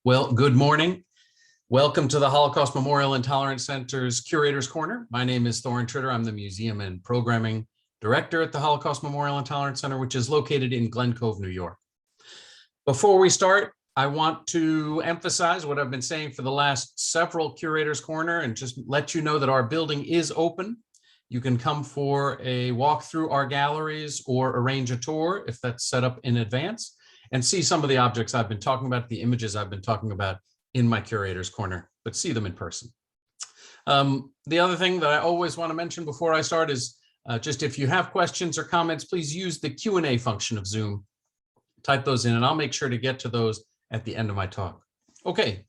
Well, good morning. Welcome to the Holocaust Memorial and Tolerance Center's Curator's Corner. My name is Thorin Tritter. I'm the Museum and Programming Director at the Holocaust Memorial and Tolerance Center, which is located in Glen Cove, New York. Before we start, I want to emphasize what I've been saying for the last several Curator's Corner and just let you know that our building is open. You can come for a walk through our galleries or arrange a tour if that's set up in advance, and see some of the objects I've been talking about, the images I've been talking about in my Curator's Corner, but see them in person. The other thing that I always want to mention before I start is just if you have questions or comments, please use the Q&A function of Zoom. Type those in and I'll make sure to get to those at the end of my talk. Okay.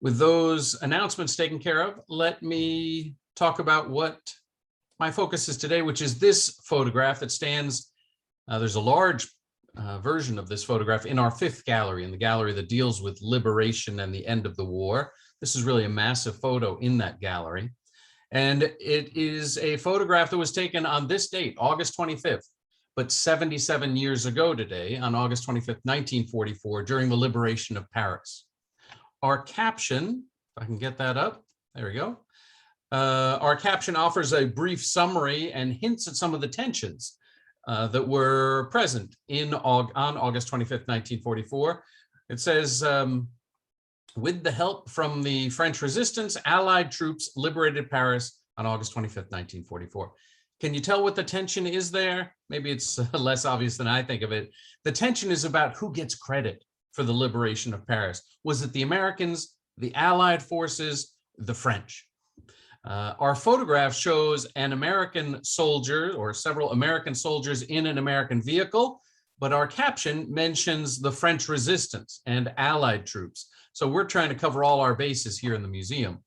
With those announcements taken care of, let me talk about what my focus is today, which is this photograph that stands. There's a large version of this photograph in our fifth gallery, in the gallery that deals with liberation and the end of the war. This is really a massive photo in that gallery. And it is a photograph that was taken on this date, August 25th, but 77 years ago today, on August 25th, 1944, during the liberation of Paris. Our caption, if I can get that up, there we go. Our caption offers a brief summary and hints at some of the tensions that were present on August 25th, 1944. It says, with the help from the French resistance, Allied troops liberated Paris on August 25th, 1944. Can you tell what the tension is there? Maybe it's less obvious than I think of it. The tension is about who gets credit for the liberation of Paris. Was it the Americans, the Allied forces, the French? Our photograph shows an American soldier or several American soldiers in an American vehicle, but our caption mentions the French resistance and Allied troops. So we're trying to cover all our bases here in the museum.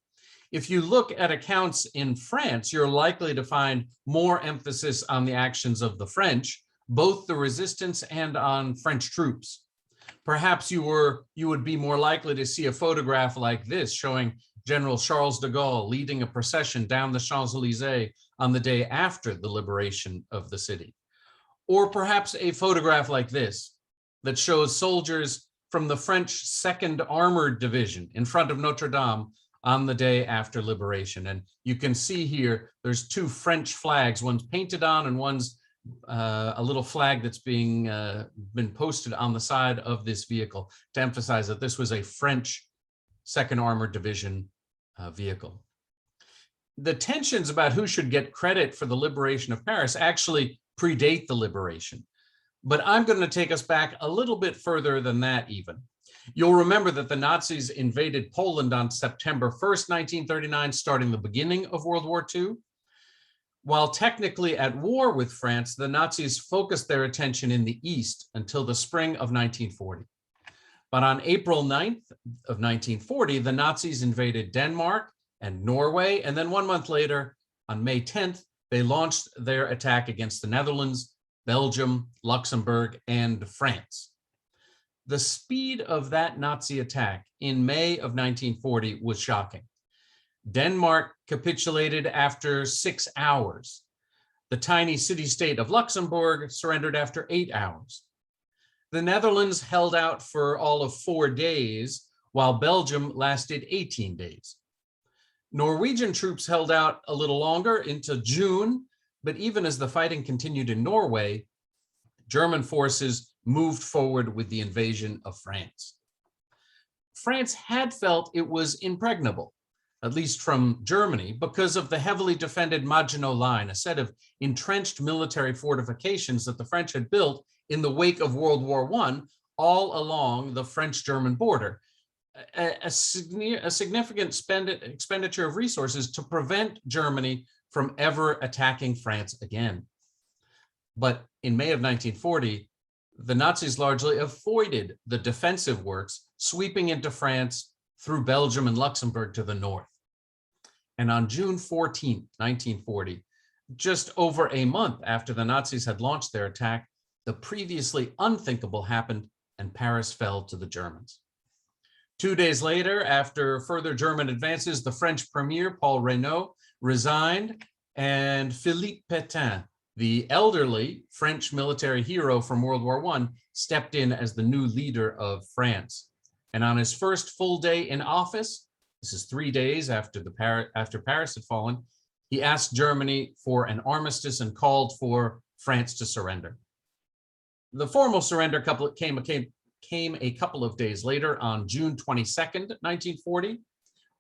If you look at accounts in France, you're likely to find more emphasis on the actions of the French, both the resistance and on French troops. Perhaps you would be more likely to see a photograph like this showing General Charles de Gaulle leading a procession down the Champs-Élysées on the day after the liberation of the city. Or perhaps a photograph like this that shows soldiers from the French 2nd Armored Division in front of Notre Dame on the day after liberation. And you can see here, there's two French flags, one's painted on and one's a little flag that's been posted on the side of this vehicle to emphasize that this was a French 2nd Armored Division vehicle. The tensions about who should get credit for the liberation of Paris actually predate the liberation, but I'm going to take us back a little bit further than that even. You'll remember that the Nazis invaded Poland on September 1st, 1939, starting the beginning of World War II. While technically at war with France, the Nazis focused their attention in the East until the spring of 1940. But on April 9th of 1940, the Nazis invaded Denmark and Norway, and then 1 month later, on May 10th, they launched their attack against the Netherlands, Belgium, Luxembourg, and France. The speed of that Nazi attack in May of 1940 was shocking. Denmark capitulated after 6 hours. The tiny city-state of Luxembourg surrendered after 8 hours. The Netherlands held out for all of 4 days, while Belgium lasted 18 days. Norwegian troops held out a little longer into June, but even as the fighting continued in Norway, German forces moved forward with the invasion of France. France had felt it was impregnable, at least from Germany, because of the heavily defended Maginot Line, a set of entrenched military fortifications that the French had built in the wake of World War I, all along the French-German border, a significant expenditure of resources to prevent Germany from ever attacking France again. But in May of 1940, the Nazis largely avoided the defensive works, sweeping into France through Belgium and Luxembourg to the north. And on June 14, 1940, just over a month after the Nazis had launched their attack, the previously unthinkable happened and Paris fell to the Germans. 2 days later, after further German advances, the French premier, Paul Reynaud, resigned, and Philippe Pétain, the elderly French military hero from World War I, stepped in as the new leader of France And on his first full day in office, this is 3 days after Paris had fallen, he asked Germany for an armistice and called for France to surrender. The formal surrender came a couple of days later on June 22nd, 1940,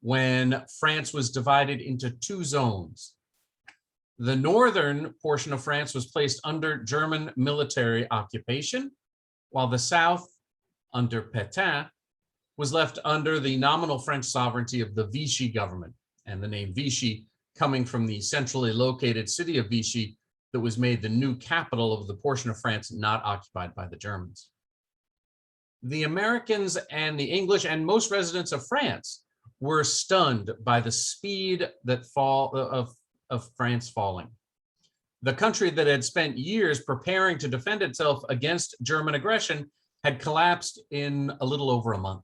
when France was divided into two zones. The northern portion of France was placed under German military occupation, while the south, under Pétain, was left under the nominal French sovereignty of the Vichy government, and the name Vichy coming from the centrally located city of Vichy that was made the new capital of the portion of France not occupied by the Germans. The Americans and the English and most residents of France were stunned by the speed of France falling. The country that had spent years preparing to defend itself against German aggression had collapsed in a little over a month.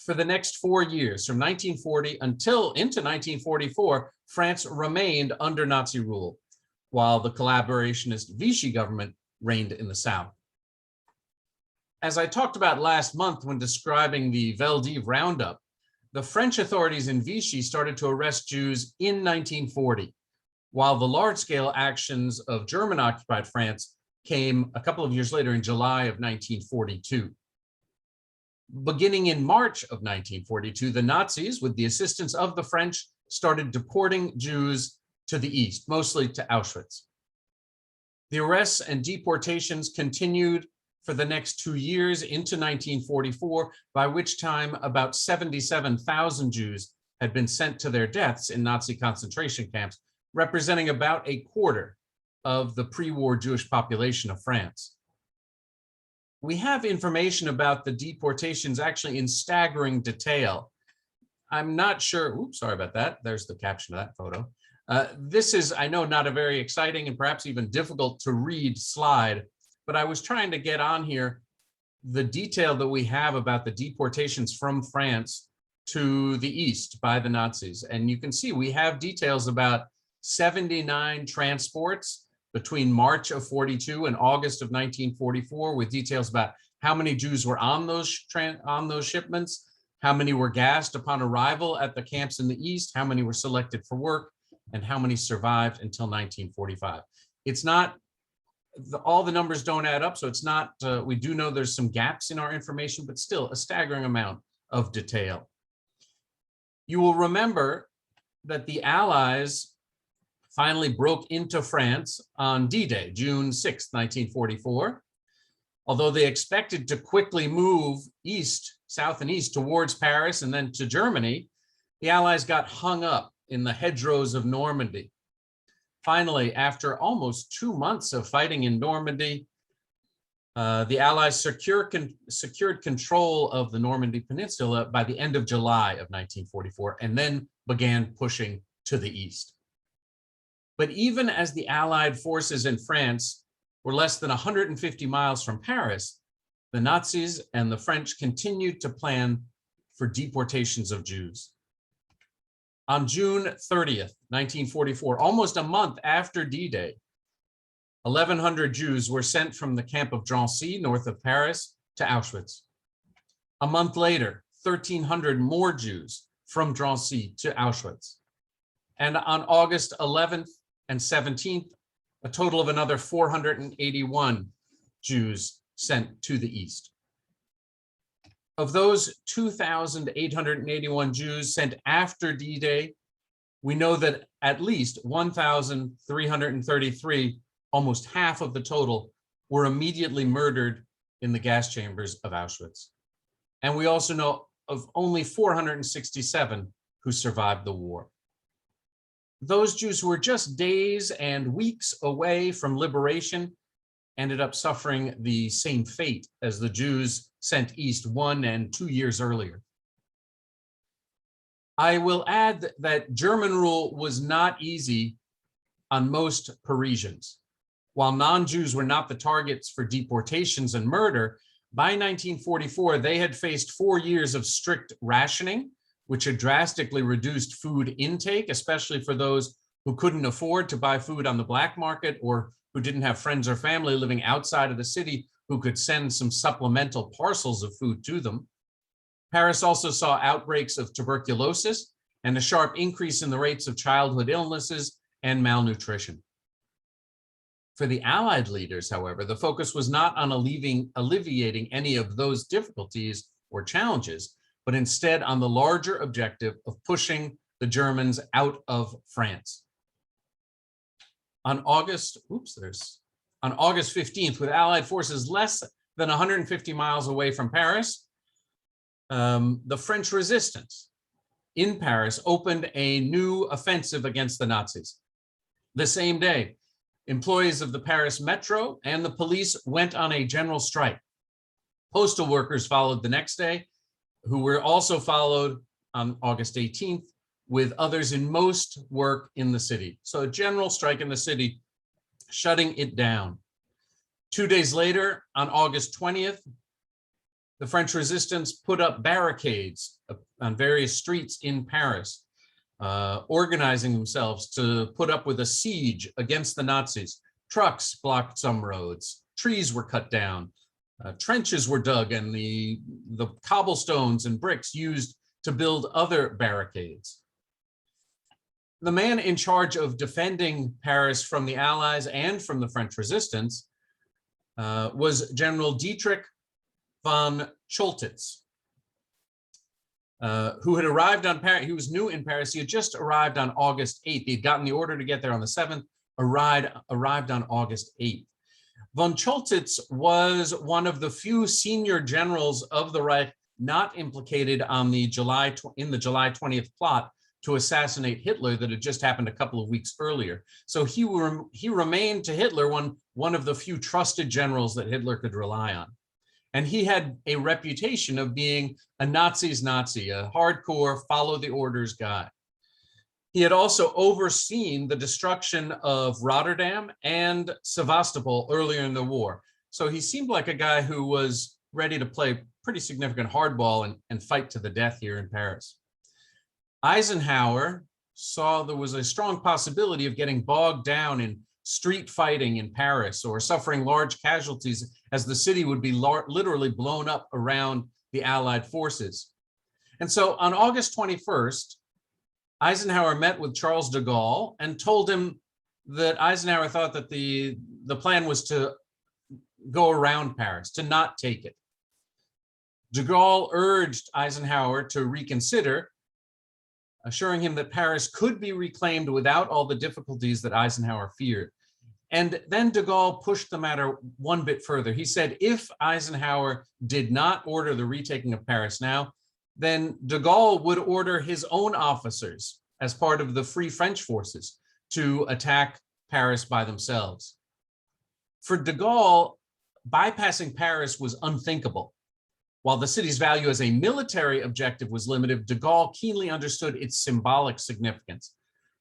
For the next 4 years, from 1940 until into 1944, France remained under Nazi rule, while the collaborationist Vichy government reigned in the south. As I talked about last month when describing the Veldiv roundup, the French authorities in Vichy started to arrest Jews in 1940, while the large-scale actions of German-occupied France came a couple of years later in July of 1942. Beginning in March of 1942, the Nazis, with the assistance of the French, started deporting Jews to the east, mostly to Auschwitz. The arrests and deportations continued for the next 2 years into 1944, by which time about 77,000 Jews had been sent to their deaths in Nazi concentration camps, representing about a quarter of the pre-war Jewish population of France. We have information about the deportations actually in staggering detail. I'm not sure, oops, sorry about that. There's the caption of that photo. This is, I know, not a very exciting and perhaps even difficult to read slide, but I was trying to get on here the detail that we have about the deportations from France to the east by the Nazis. And you can see we have details about 79 transports between March of 42 and August of 1944, with details about how many Jews were on those shipments, how many were gassed upon arrival at the camps in the east, how many were selected for work, and how many survived until 1945. It's not, all the numbers don't add up, so it's not, we do know there's some gaps in our information, but still a staggering amount of detail. You will remember that the Allies finally broke into France on D-Day, June 6, 1944. Although they expected to quickly move east, south and east towards Paris and then to Germany, the Allies got hung up in the hedgerows of Normandy. Finally, after almost 2 months of fighting in Normandy, the Allies secured control of the Normandy Peninsula by the end of July of 1944, and then began pushing to the east. But even as the Allied forces in France were less than 150 miles from Paris, the Nazis and the French continued to plan for deportations of Jews. On June 30th, 1944, almost a month after D-Day, 1,100 Jews were sent from the camp of Drancy, north of Paris, to Auschwitz. A month later, 1,300 more Jews from Drancy to Auschwitz. And on August 11th and 17th, a total of another 481 Jews sent to the east. Of those 2,881 Jews sent after D-Day, we know that at least 1,333, almost half of the total, were immediately murdered in the gas chambers of Auschwitz. And we also know of only 467 who survived the war. Those Jews who were just days and weeks away from liberation ended up suffering the same fate as the Jews sent east 1 and 2 years earlier. I will add that German rule was not easy on most Parisians. While non-Jews were not the targets for deportations and murder, by 1944, they had faced 4 years of strict rationing, which had drastically reduced food intake, especially for those who couldn't afford to buy food on the black market or who didn't have friends or family living outside of the city who could send some supplemental parcels of food to them. Paris also saw outbreaks of tuberculosis and a sharp increase in the rates of childhood illnesses and malnutrition. For the Allied leaders, however, the focus was not on alleviating any of those difficulties or challenges, but instead on the larger objective of pushing the Germans out of France. On August 15th, with Allied forces less than 150 miles away from Paris, the French resistance in Paris opened a new offensive against the Nazis. The same day, employees of the Paris Metro and the police went on a general strike. Postal workers followed the next day, who were also followed on August 18th, with others in most work in the city. So a general strike in the city, shutting it down. 2 days later, on August 20th, the French resistance put up barricades on various streets in Paris, organizing themselves to put up with a siege against the Nazis. Trucks blocked some roads, trees were cut down, trenches were dug, and the cobblestones and bricks used to build other barricades. The man in charge of defending Paris from the Allies and from the French resistance was General Dietrich von Choltitz, who had arrived on Paris. He was new in Paris. He had just arrived on August 8th. He had gotten the order to get there on the 7th, arrived on August 8th. Von Choltitz was one of the few senior generals of the Reich not implicated on the July 20th plot to assassinate Hitler that had just happened a couple of weeks earlier. So he remained to Hitler one of the few trusted generals that Hitler could rely on. And he had a reputation of being a Nazi's Nazi, a hardcore follow the orders guy. He had also overseen the destruction of Rotterdam and Sevastopol earlier in the war. So he seemed like a guy who was ready to play pretty significant hardball and fight to the death here in Paris. Eisenhower saw there was a strong possibility of getting bogged down in street fighting in Paris or suffering large casualties as the city would be literally blown up around the Allied forces. And so on August 21st, Eisenhower met with Charles de Gaulle and told him that Eisenhower thought that the plan was to go around Paris, to not take it. De Gaulle urged Eisenhower to reconsider, assuring him that Paris could be reclaimed without all the difficulties that Eisenhower feared. And then de Gaulle pushed the matter one bit further. He said if Eisenhower did not order the retaking of Paris now, then de Gaulle would order his own officers as part of the Free French forces to attack Paris by themselves. For de Gaulle, bypassing Paris was unthinkable. While the city's value as a military objective was limited, de Gaulle keenly understood its symbolic significance.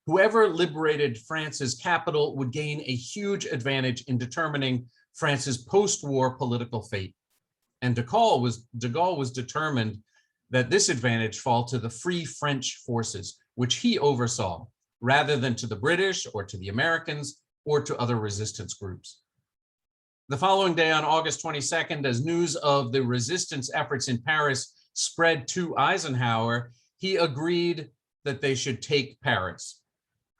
Whoever liberated France's capital would gain a huge advantage in determining France's post-war political fate. And de Gaulle was determined that this advantage fall to the Free French forces, which he oversaw, rather than to the British or to the Americans or to other resistance groups. The following day, on August 22nd, as news of the resistance efforts in Paris spread to Eisenhower, he agreed that they should take Paris.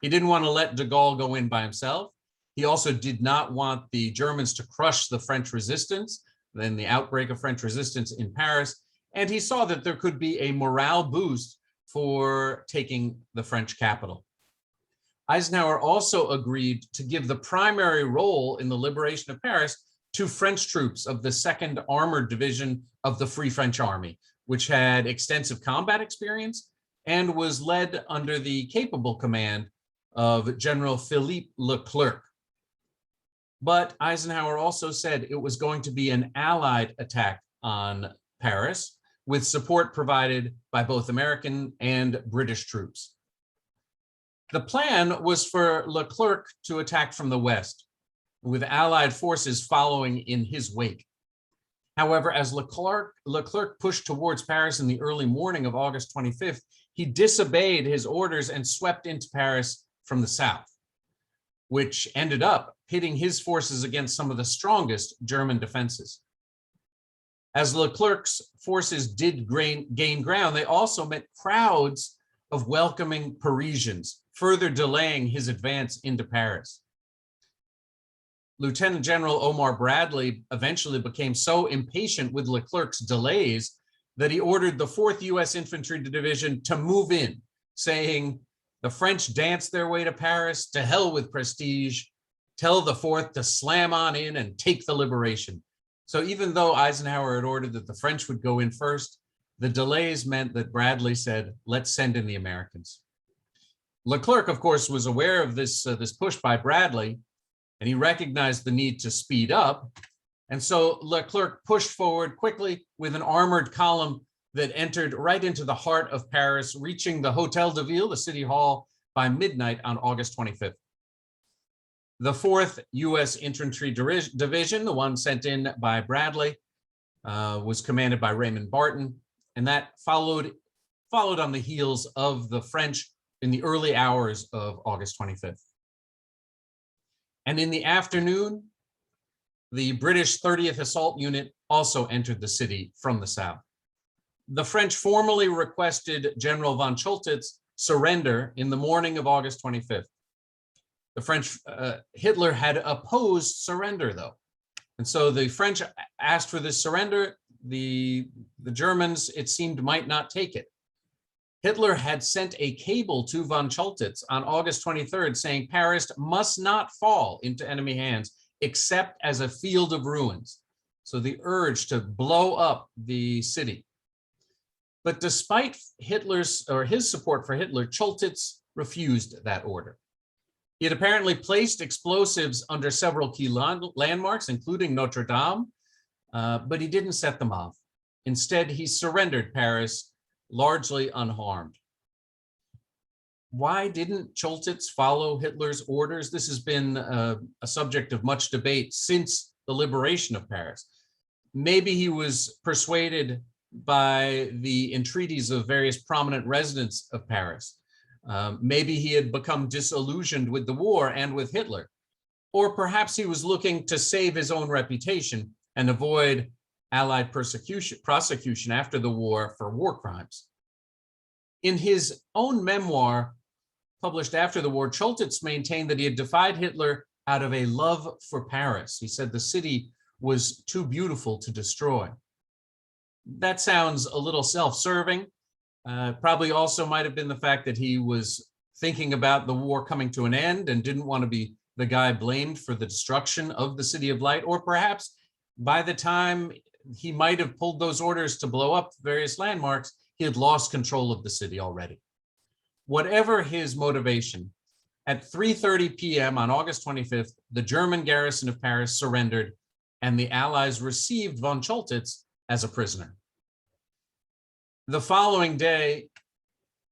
He didn't want to let de Gaulle go in by himself. He also did not want the Germans to crush the French resistance, then the outbreak of French resistance in Paris. And he saw that there could be a morale boost for taking the French capital. Eisenhower also agreed to give the primary role in the liberation of Paris to French troops of the 2nd Armored Division of the Free French Army, which had extensive combat experience and was led under the capable command of General Philippe Leclerc. But Eisenhower also said it was going to be an Allied attack on Paris, with support provided by both American and British troops. The plan was for Leclerc to attack from the west, with Allied forces following in his wake. However, as Leclerc pushed towards Paris in the early morning of August 25th, he disobeyed his orders and swept into Paris from the south, which ended up pitting his forces against some of the strongest German defenses. As Leclerc's forces did gain ground, they also met crowds of welcoming Parisians, further delaying his advance into Paris. Lieutenant General Omar Bradley eventually became so impatient with Leclerc's delays that he ordered the 4th U.S. Infantry Division to move in, saying, "The French danced their way to Paris, to hell with prestige. Tell the 4th to slam on in and take the liberation." So even though Eisenhower had ordered that the French would go in first, the delays meant that Bradley said, "Let's send in the Americans." Leclerc, of course, was aware of this push by Bradley, and he recognized the need to speed up. And so Leclerc pushed forward quickly with an armored column that entered right into the heart of Paris, reaching the Hotel de Ville, the city hall, by midnight on August 25th. The 4th U.S. Infantry Division, the one sent in by Bradley, was commanded by Raymond Barton, and that followed on the heels of the French in the early hours of August 25th. And in the afternoon, the British 30th Assault Unit also entered the city from the south. The French formally requested General von Choltitz surrender in the morning of August 25th. The French, Hitler had opposed surrender though. And so the French asked for this surrender. The Germans, it seemed, might not take it. Hitler had sent a cable to von Choltitz on August 23rd saying Paris must not fall into enemy hands except as a field of ruins. So the urge to blow up the city. But despite his support for Hitler, Choltitz refused that order. He had apparently placed explosives under several key landmarks, including Notre Dame, but he didn't set them off. Instead, he surrendered Paris largely unharmed. Why didn't Choltitz follow Hitler's orders? This has been a subject of much debate since the liberation of Paris. Maybe he was persuaded by the entreaties of various prominent residents of Paris. Maybe he had become disillusioned with the war and with Hitler. Or perhaps he was looking to save his own reputation and avoid Allied prosecution after the war for war crimes. In his own memoir, published after the war, Choltitz maintained that he had defied Hitler out of a love for Paris. He said the city was too beautiful to destroy. That sounds a little self-serving. Probably also might have been the fact that he was thinking about the war coming to an end and didn't want to be the guy blamed for the destruction of the City of Light, or perhaps by the time he might have pulled those orders to blow up various landmarks, he had lost control of the city already. Whatever his motivation, at 3:30 p.m. on August 25th, the German garrison of Paris surrendered, and the Allies received von Choltitz as a prisoner. The following day,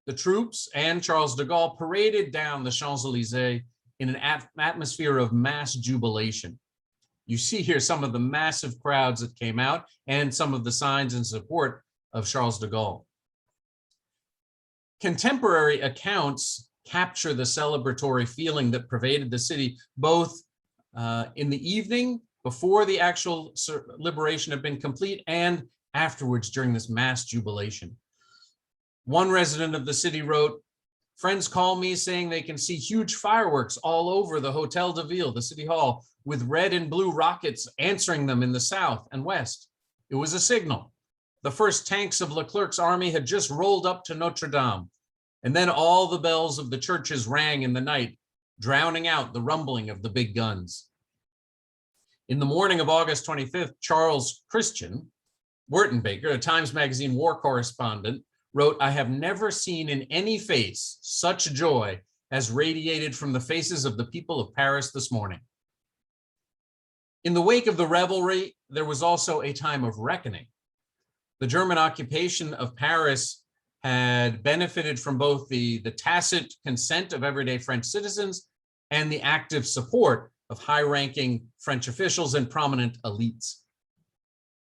the troops and Charles de Gaulle paraded down the Champs-Élysées in an atmosphere of mass jubilation. You see here some of the massive crowds that came out and some of the signs in support of Charles de Gaulle. Contemporary accounts capture the celebratory feeling that pervaded the city, both in the evening before the actual liberation had been complete and afterwards during this mass jubilation. One resident of the city wrote, "Friends call me saying they can see huge fireworks all over the Hotel de Ville, the city hall, with red and blue rockets answering them in the south and west. It was a signal. The first tanks of Leclerc's army had just rolled up to Notre Dame, and then all the bells of the churches rang in the night, drowning out the rumbling of the big guns." In the morning of August 25th, Charles Christian Wertenbaker, a Times Magazine war correspondent, wrote, "I have never seen in any face such joy as radiated from the faces of the people of Paris this morning." In the wake of the revelry, there was also a time of reckoning. The German occupation of Paris had benefited from both the tacit consent of everyday French citizens and the active support of high-ranking French officials and prominent elites.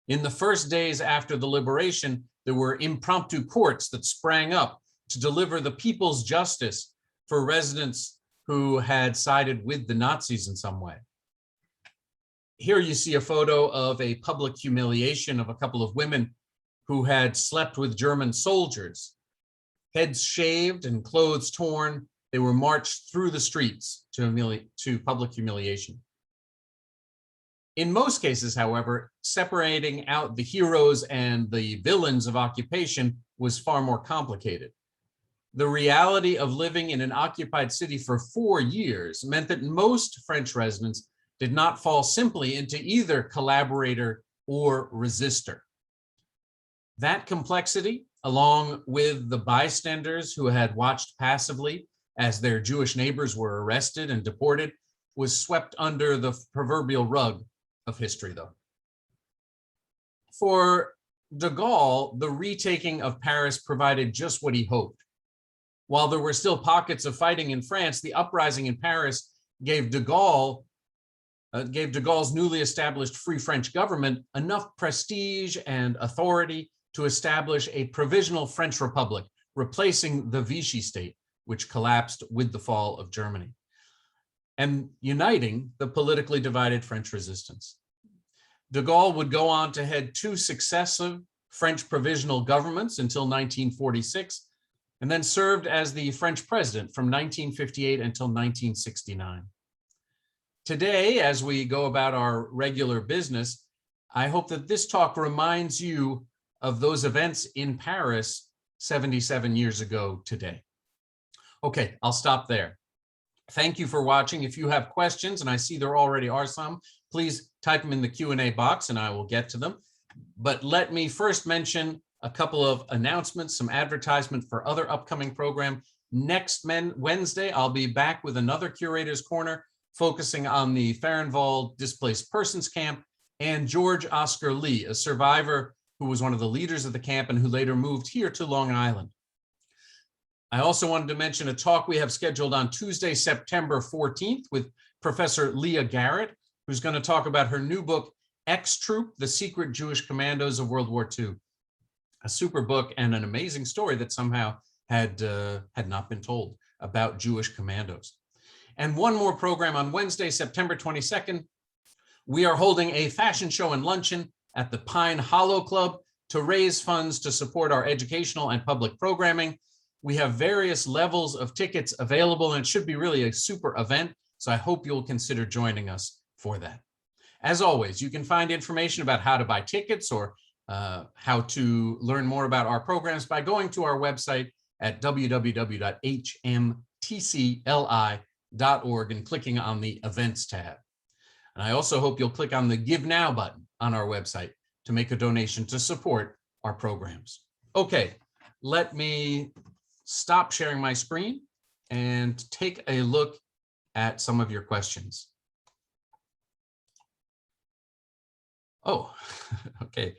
In the first days after the liberation, there were impromptu courts that sprang up to deliver the people's justice for residents who had sided with the Nazis in some way. Here you see a photo of a public humiliation of a couple of women who had slept with German soldiers. Heads shaved and clothes torn, they were marched through the streets to public humiliation. In most cases, however, separating out the heroes and the villains of occupation was far more complicated. The reality of living in an occupied city for 4 years meant that most French residents did not fall simply into either collaborator or resistor. That complexity, along with the bystanders who had watched passively as their Jewish neighbors were arrested and deported, was swept under the proverbial rug of history, though. For de Gaulle, the retaking of Paris provided just what he hoped. While there were still pockets of fighting in France, the uprising in Paris gave de Gaulle's newly established Free French government enough prestige and authority to establish a provisional French Republic, replacing the Vichy state, which collapsed with the fall of Germany, and uniting the politically divided French resistance. De Gaulle would go on to head 2 successive French provisional governments until 1946, and then served as the French president from 1958 until 1969. Today, as we go about our regular business, I hope that this talk reminds you of those events in Paris 77 years ago today. Okay, I'll stop there. Thank you for watching. If you have questions, and I see there already are some, please type them in the Q&A box and I will get to them. But let me first mention a couple of announcements, some advertisement for other upcoming program. Next Wednesday, I'll be back with another Curator's Corner, focusing on the Fahrenwald Displaced Persons Camp and George Oscar Lee, a survivor who was one of the leaders of the camp and who later moved here to Long Island. I also wanted to mention a talk we have scheduled on Tuesday, September 14th with Professor Leah Garrett, who's going to talk about her new book, X-Troop, The Secret Jewish Commandos of World War II. A super book and an amazing story that somehow had not been told about Jewish commandos. And one more program on Wednesday, September 22nd. We are holding a fashion show and luncheon at the Pine Hollow Club to raise funds to support our educational and public programming. We have various levels of tickets available, and it should be really a super event. So I hope you'll consider joining us for that. As always, you can find information about how to buy tickets or how to learn more about our programs by going to our website at www.hmtcli.org and clicking on the Events tab. And I also hope you'll click on the Give Now button on our website to make a donation to support our programs. Okay, let me stop sharing my screen and take a look at some of your questions. Oh, okay.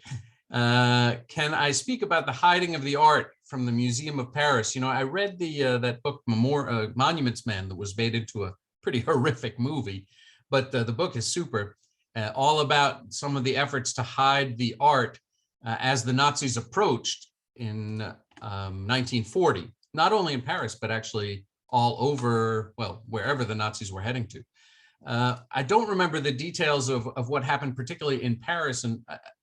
Can I speak about the hiding of the art from the Museum of Paris? You know, I read that book, Monuments Man, that was made into a pretty horrific movie, but the book is super, all about some of the efforts to hide the art as the Nazis approached in 1940, not only in Paris, but actually all over, well, wherever the Nazis were heading to. I don't remember the details of what happened, particularly in Paris, and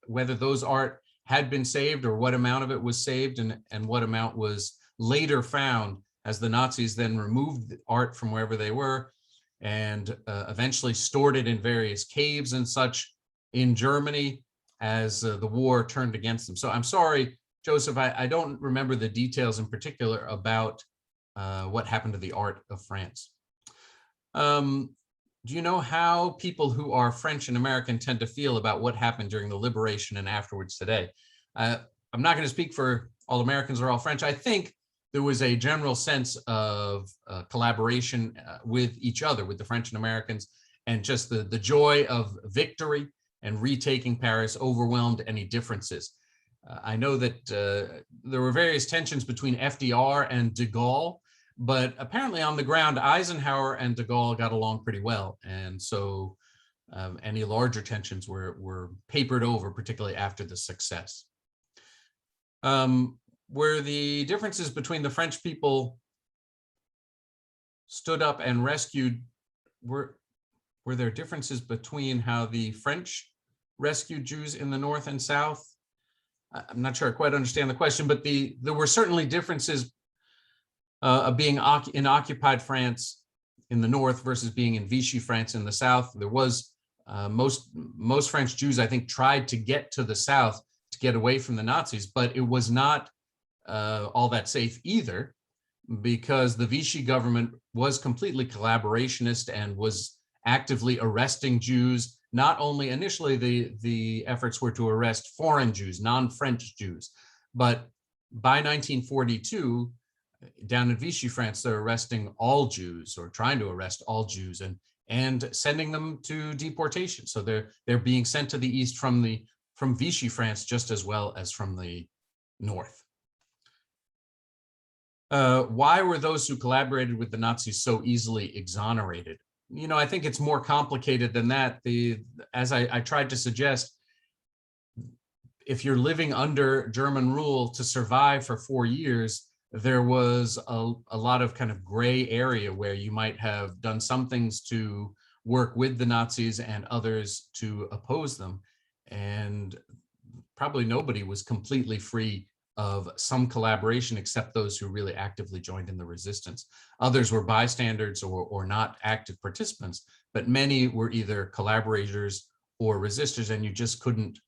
whether those art had been saved or what amount of it was saved and what amount was later found as the Nazis then removed the art from wherever they were and eventually stored it in various caves and such in Germany as the war turned against them. So I'm sorry, Joseph, I don't remember the details in particular about what happened to the art of France. Do you know how people who are French and American tend to feel about what happened during the liberation and afterwards today? I'm not going to speak for all Americans or all French. I think there was a general sense of collaboration with each other, with the French and Americans, and just the joy of victory and retaking Paris overwhelmed any differences. I know that there were various tensions between FDR and de Gaulle, but apparently on the ground, Eisenhower and de Gaulle got along pretty well. And so any larger tensions were papered over, particularly after the success. Where the differences between the French people stood up and rescued, were were there differences between how the French rescued Jews in the North and South? I'm not sure I quite understand the question, but there were certainly differences of being in occupied France in the North versus being in Vichy France in the South. There was most French Jews, I think, tried to get to the South to get away from the Nazis, but it was not all that safe either, because the Vichy government was completely collaborationist and was actively arresting Jews. Not only initially the efforts were to arrest foreign Jews, non-French Jews, but by 1942, down in Vichy France, they're arresting all Jews, or trying to arrest all Jews, and sending them to deportation. So they're being sent to the east from Vichy France just as well as from the north. Why were those who collaborated with the Nazis so easily exonerated? You know, I think it's more complicated than that. As I tried to suggest, if you're living under German rule, to survive for 4 years, there was a lot of kind of gray area where you might have done some things to work with the Nazis and others to oppose them. And probably nobody was completely free of some collaboration, except those who really actively joined in the resistance. Others were bystanders or not active participants, but many were either collaborators or resistors, and you just couldn't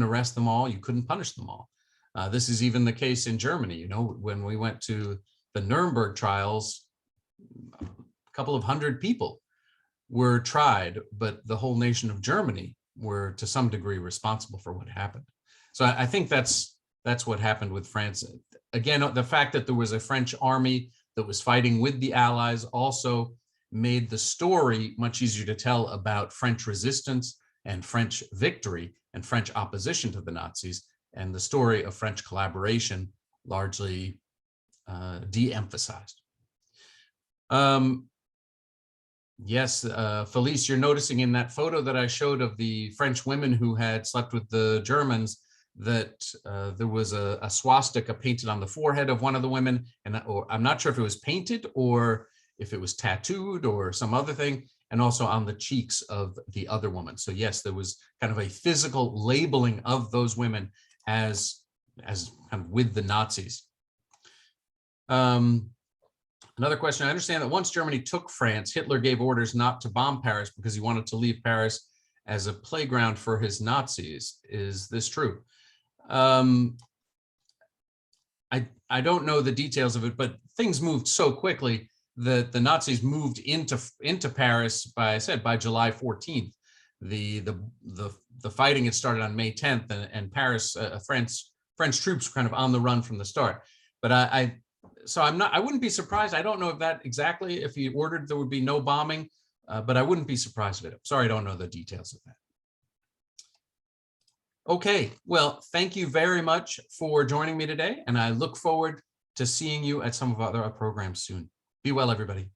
arrest them all, you couldn't punish them all. This is even the case in Germany. You know, when we went to the Nuremberg trials, a couple of hundred people were tried, but the whole nation of Germany were to some degree responsible for what happened. So I think that's what happened with France. Again, the fact that there was a French army that was fighting with the Allies also made the story much easier to tell about French resistance and French victory and French opposition to the Nazis, and the story of French collaboration largely de-emphasized. Yes, Felice, you're noticing in that photo that I showed of the French women who had slept with the Germans that there was a swastika painted on the forehead of one of the women, and I'm not sure if it was painted or if it was tattooed or some other thing, and also on the cheeks of the other woman. So yes, there was kind of a physical labeling of those women as kind of with the Nazis. Another question, I understand that once Germany took France, Hitler gave orders not to bomb Paris because he wanted to leave Paris as a playground for his Nazis. Is this true? I don't know the details of it, but things moved so quickly that the Nazis moved into Paris by July 14th. The fighting had started on May 10th, and Paris, French troops were kind of on the run from the start. But I wouldn't be surprised. I don't know if that exactly, if he ordered there would be no bombing, but I wouldn't be surprised with it. Sorry, I don't know the details of that. Okay, well, thank you very much for joining me today, and I look forward to seeing you at some of our other programs soon. Be well, everybody.